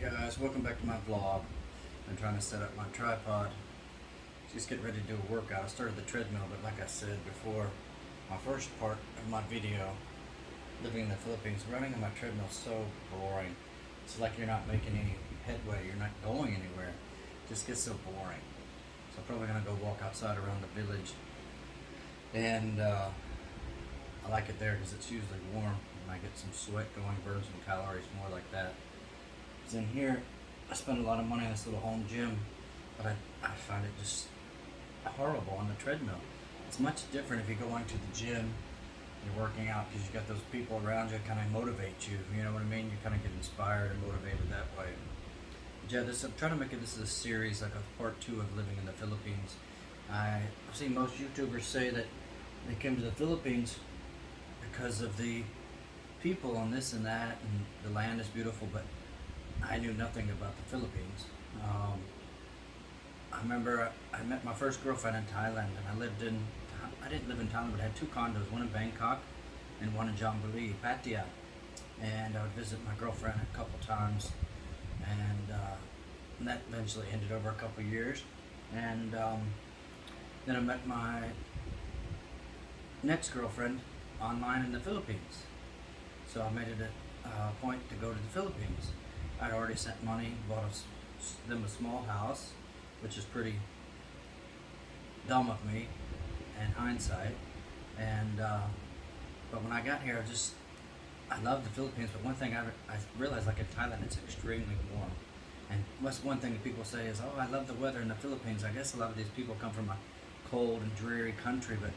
Guys, welcome back to my vlog. I'm trying to set up my tripod. Just getting ready to do a workout. I started the treadmill, but like I said before, my first part of my video, living in the Philippines, running on my treadmill is so boring. It's like you're not making any headway, you're not going anywhere. It just gets so boring. So I'm probably gonna go walk outside around the village. And I like it there because it's usually warm and I get some sweat going, burn some calories, more like that. Because in here, I spend a lot of money on this little home gym, but I find it just horrible on the treadmill. It's much different if you go into the gym, you're working out because you got those people around you that kind of motivate you. You know what I mean? You kind of get inspired and motivated that way. But yeah, I'm trying to make this a series, like a part 2 of living in the Philippines. I've seen most YouTubers say that they came to the Philippines because of the people and this and that, and the land is beautiful, but I knew nothing about the Philippines. I remember I met my first girlfriend in Thailand, and I didn't live in Thailand, but I had 2 condos, one in Bangkok and one in Jamboree, Pattaya. And I would visit my girlfriend a couple times, and that eventually ended over a couple years. And then I met my next girlfriend online in the Philippines. So I made it a point to go to the Philippines. I'd already sent money, bought them a small house, which is pretty dumb of me in hindsight. And but when I got here, I love the Philippines. But one thing I realized, like in Thailand, it's extremely warm. And what's one thing that people say is, "Oh, I love the weather in the Philippines." I guess a lot of these people come from a cold and dreary country, but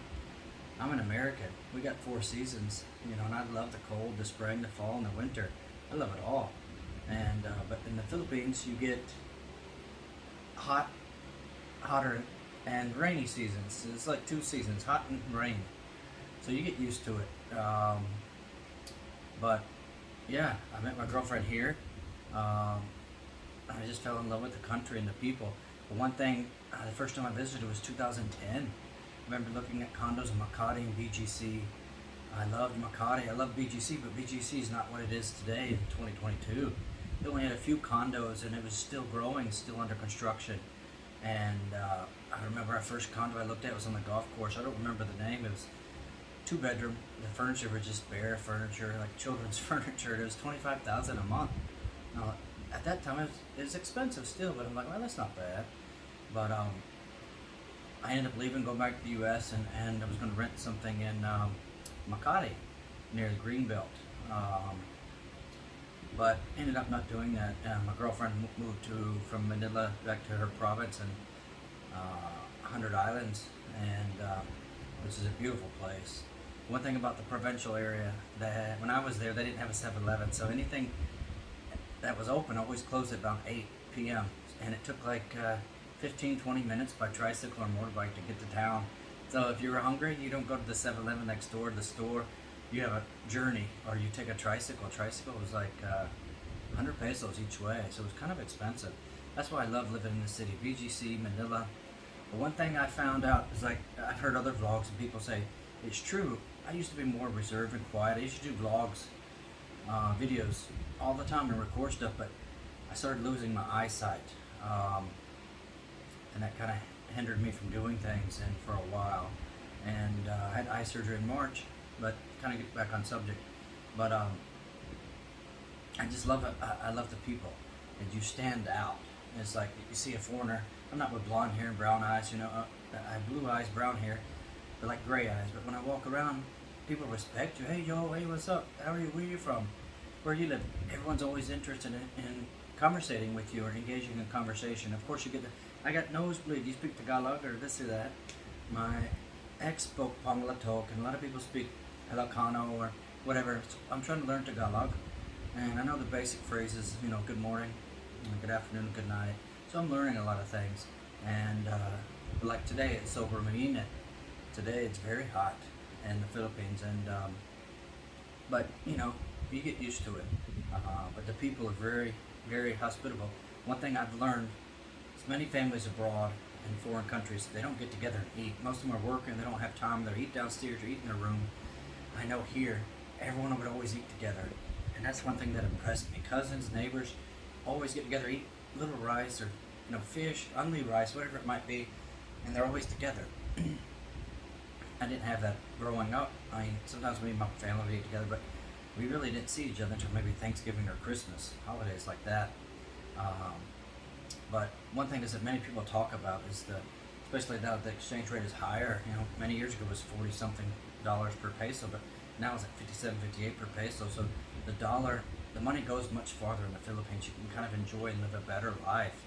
I'm an American. We got 4 seasons, and I love the cold, the spring, the fall, and the winter. I love it all. And but in the Philippines, you get hotter, and rainy seasons. It's like 2 seasons, hot and rain. So you get used to it. But yeah, I met my girlfriend here. I just fell in love with the country and the people. But one thing, the first time I visited was 2010. I remember looking at condos in Makati and BGC. I loved Makati, I love BGC, but BGC is not what it is today in 2022. They only had a few condos, and it was still growing, still under construction. And I remember our first condo I looked at was on the golf course. I don't remember the name. It was 2-bedroom. The furniture was just bare furniture, like children's furniture. It was $25,000 a month. Now, at that time, it was expensive still, but I'm like, well, that's not bad. But I ended up leaving, going back to the U.S., and I was going to rent something in Makati, near the Greenbelt. But ended up not doing that. My girlfriend moved from Manila back to her province and 100 Islands, and which is a beautiful place. One thing about the provincial area, that when I was there, they didn't have a 7-Eleven, so anything that was open always closed at about 8 p.m. And it took like 15-20 minutes by tricycle or motorbike to get to town. So if you were hungry, you don't go to the 7-Eleven next door to the store. You have a journey, or you take a tricycle. Tricycle was like 100 pesos each way, so it was kind of expensive. That's why I love living in the city, BGC, Manila. But one thing I found out is, like, I've heard other vlogs and people say, it's true, I used to be more reserved and quiet. I used to do vlogs, videos all the time and record stuff, but I started losing my eyesight. And that kind of hindered me from doing things and for a while. And I had eye surgery in March, but kind of get back on subject. But I just love it. I love the people, and you stand out. It's like you see a foreigner. I'm not with blonde hair and brown eyes, I have blue eyes, brown hair, but like gray eyes. But when I walk around, people respect you. Hey, yo, hey, what's up? How are you? Where are you from? Where you live? Everyone's always interested in conversating with you or engaging in conversation. Of course, I got nosebleed. You speak Tagalog or this or that. My ex spoke Panglatok, and a lot of people speak Ilocano or whatever. I'm trying to learn Tagalog, and I know the basic phrases, good morning, good afternoon, good night. So I'm learning a lot of things. And like today, it's sober mainit. Today it's very hot in the Philippines, and but you get used to it. But the people are very, very hospitable. One thing I've learned is many families abroad in foreign countries, they don't get together and eat. Most of them are working, they don't have time, they eat downstairs or eat in their room. I know here, everyone would always eat together. And that's one thing that impressed me. Cousins, neighbors, always get together, eat little rice or fish, only rice, whatever it might be, and they're always together. I didn't have that growing up. I mean, sometimes me and my family would eat together, but we really didn't see each other until maybe Thanksgiving or Christmas, holidays like that. Um, but one thing is that many people talk about is especially now the exchange rate is higher. Many years ago it was 40 something dollars per peso, but now it's like 57, 58 per peso. So the money goes much farther in the Philippines. You can kind of enjoy and live a better life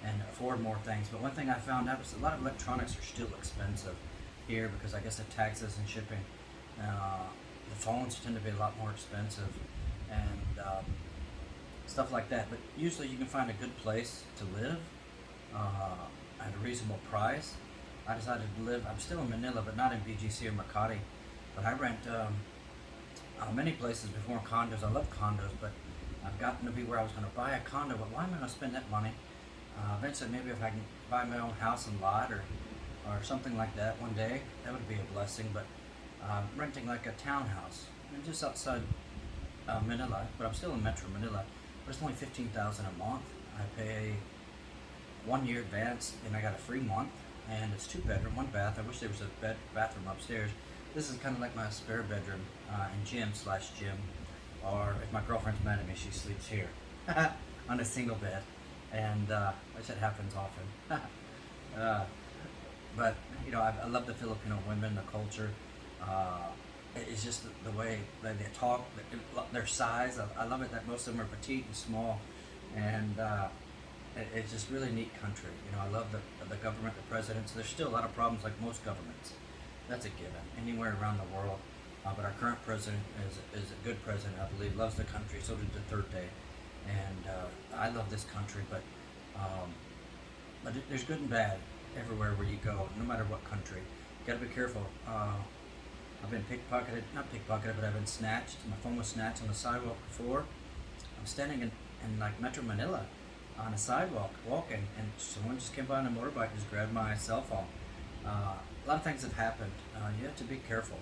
and afford more things. But one thing I found out is a lot of electronics are still expensive here because I guess of taxes and shipping. The phones tend to be a lot more expensive and stuff like that. But usually you can find a good place to live at a reasonable price. I decided to live, I'm still in Manila, but not in BGC or Makati. But I rent many places before condos. I love condos, but I've gotten to be where I was going to buy a condo. But why am I going to spend that money? Eventually, maybe if I can buy my own house and lot or something like that one day, that would be a blessing. But renting like a townhouse, just outside Manila, but I'm still in Metro Manila. But it's only $15,000 a month. I pay 1 year advance, and I got a free month. And it's 2 bedroom, 1 bath. I wish there was a bathroom upstairs. This is kind of like my spare bedroom and gym/gym. Or if my girlfriend's mad at me, she sleeps here on a single bed. And which that happens often. But I love the Filipino women, the culture. It's just the way they talk, their size. I love it that most of them are petite and small, and it's just really neat country. I love the government, the presidents. There's still a lot of problems like most governments. That's a given anywhere around the world. But our current president is a good president, I believe, loves the country. So did Duterte, and I love this country. But there's good and bad everywhere where you go, no matter what country. You gotta be careful. I've been not pickpocketed, but I've been snatched. My phone was snatched on the sidewalk before. I'm standing in like Metro Manila on a sidewalk walking, and someone just came by on a motorbike and just grabbed my cell phone. A lot of things have happened. You have to be careful,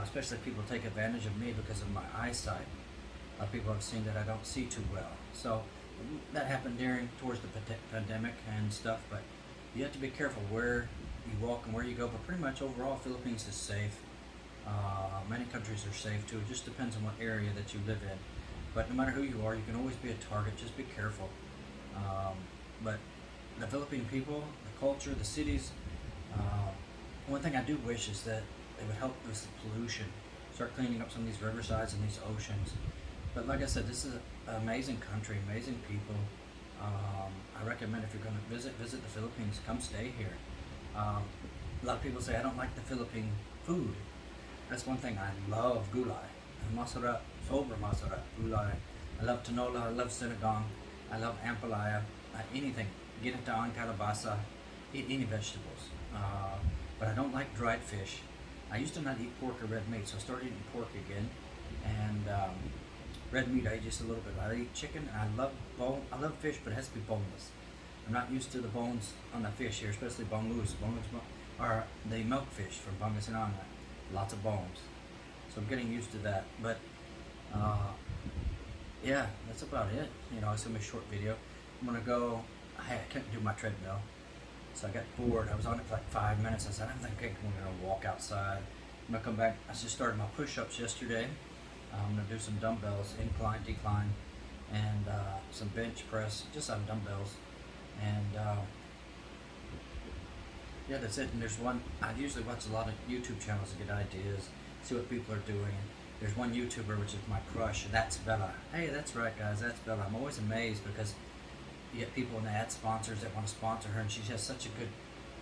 especially if people take advantage of me because of my eyesight. People have seen that I don't see too well. So that happened towards the pandemic and stuff, but you have to be careful where you walk and where you go. But pretty much overall, Philippines is safe. Many countries are safe too. It just depends on what area that you live in. But no matter who you are, you can always be a target. Just be careful. But the Philippine people, the culture, the cities, one thing I do wish is that they would help with the pollution, start cleaning up some of these riversides and these oceans. But like I said, this is an amazing country, amazing people. I recommend if you're going to visit the Philippines, come stay here. A lot of people say I don't like the Philippine food. That's one thing. I love gulay. Masarap, sobra masarap, gulay. I love tinola, I love sinigang, I love ampalaya, anything. Ginataan, kalabasa, eat any vegetables. But I don't like dried fish. I used to not eat pork or red meat, so I started eating pork again. And red meat I eat just a little bit. I eat chicken, and I love fish, but it has to be boneless. I'm not used to the bones on the fish here, especially boneless. Are the milk fish from Pangasinan. Lots of bones. So I'm getting used to that. But yeah, that's about it. It's gonna be a short video. I'm gonna go. I couldn't do my treadmill, so I got bored. I was on it for like 5 minutes. I said, I'm thinking we're gonna walk outside. I'm gonna come back. I just started my push-ups yesterday. I'm gonna do some dumbbells, incline, decline, and some bench press, just on dumbbells. And yeah, that's it. And there's one, I usually watch a lot of YouTube channels to get ideas, see what people are doing. There's one YouTuber, which is my crush, and that's Bella. Hey, that's right, guys, that's Bella. I'm always amazed because you get people in the ad sponsors that want to sponsor her, and she has such a good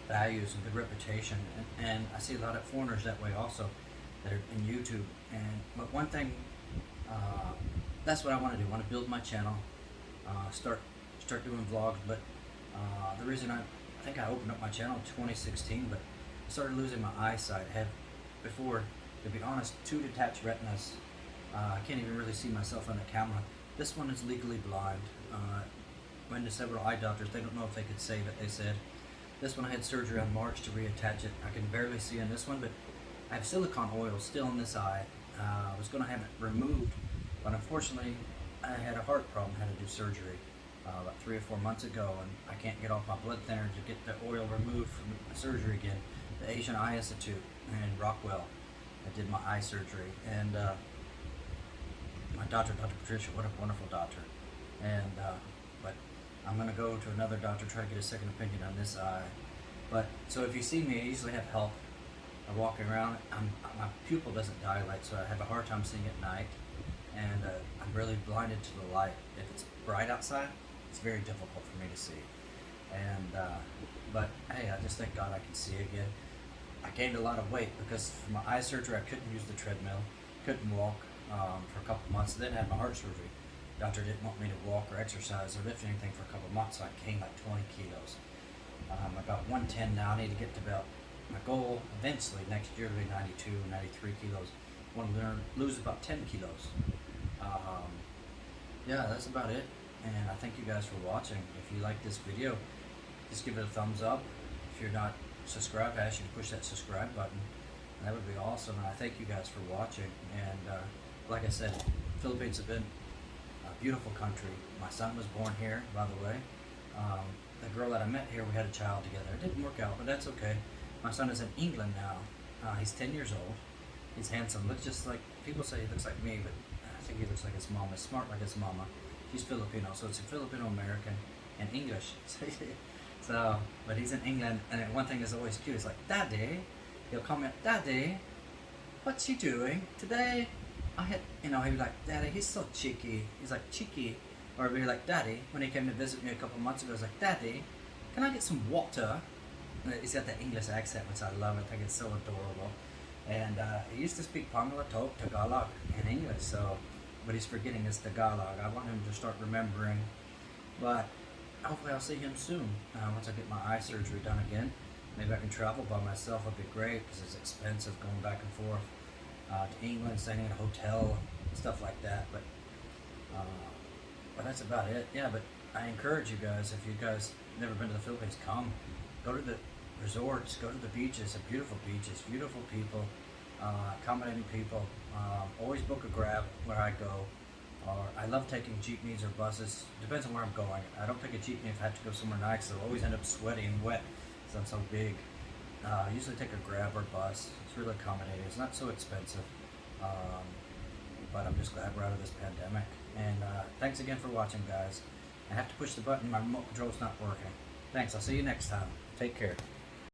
values and good reputation. And I see a lot of foreigners that way also, that are in YouTube. But one thing, that's what I want to do. I want to build my channel, start doing vlogs. But the reason I think I opened up my channel in 2016, but I started losing my eyesight. I had before, to be honest, 2 detached retinas. I can't even really see myself on the camera. This one is legally blind. Went to several eye doctors. They don't know if they could save it. They said this one I had surgery on March to reattach it. I can barely see in this one, but I have silicone oil still in this eye. I was going to have it removed, but unfortunately I had a heart problem, had to do surgery. about 3 or 4 months ago, and I can't get off my blood thinner to get the oil removed from the surgery again. The Asian Eye Institute in Rockwell. I did my eye surgery, and my doctor, Dr. Patricia, what a wonderful doctor. And but I'm gonna go to another doctor, try to get a second opinion on this eye. But so if you see me, I usually have help. I'm walking around. My pupil doesn't dilate, so I have a hard time seeing at night, and I'm really blinded to the light. If it's bright outside, it's very difficult for me to see. And but hey, I just thank God I can see again. I gained a lot of weight because for my eye surgery, I couldn't use the treadmill, couldn't walk for a couple months. Then I had my heart surgery. Doctor didn't want me to walk or exercise or lift anything for a couple months, so I gained like 20 kilos. I'm about 110 now. I need to get to about my goal eventually next year to be 92, 93 kilos. I want to lose about 10 kilos. Yeah, that's about it. And I thank you guys for watching. If you like this video, just give it a thumbs up. If you're not subscribed, I ask you to push that subscribe button. That would be awesome. And I thank you guys for watching. And like I said, Philippines have been a beautiful country. My son was born here, by the way. The girl that I met here, we had a child together. It didn't work out, but that's okay. My son is in England now. He's 10 years old. He's handsome. Looks just like, people say he looks like me, but I think he looks like his mama. Smart like his mama. She's Filipino, so it's a Filipino-American and English. So, but he's in England, and one thing is always cute. It's like, Daddy, he'll comment, Daddy, what's he doing today? I had, he'd be like, Daddy, he's so cheeky. He's like, cheeky. Or he'd be like, Daddy, when he came to visit me a couple months ago, he was like, Daddy, can I get some water? And he's got that English accent, which I love. I think it's so adorable. And he used to speak Pangalatok, Tagalog, in English, so, but he's forgetting his Tagalog. I want him to start remembering. But hopefully I'll see him soon. Once I get my eye surgery done again. Maybe I can travel by myself. It'd be great because it's expensive going back and forth to England, staying in a hotel, stuff like that. But that's about it. Yeah, but I encourage you guys, if you guys never been to the Philippines, come. Go to the resorts, go to the beaches, beautiful beaches, beautiful people, accommodating people. Always book a Grab where I go. Or I love taking jeepneys or buses. Depends on where I'm going. I don't take a jeepney if I have to go somewhere nice. I'll always end up sweaty and wet because I'm so big. I usually take a Grab or bus. It's really accommodating. It's not so expensive. But I'm just glad we're out of this pandemic. And thanks again for watching, guys. I have to push the button. My remote control's not working. Thanks. I'll see you next time. Take care.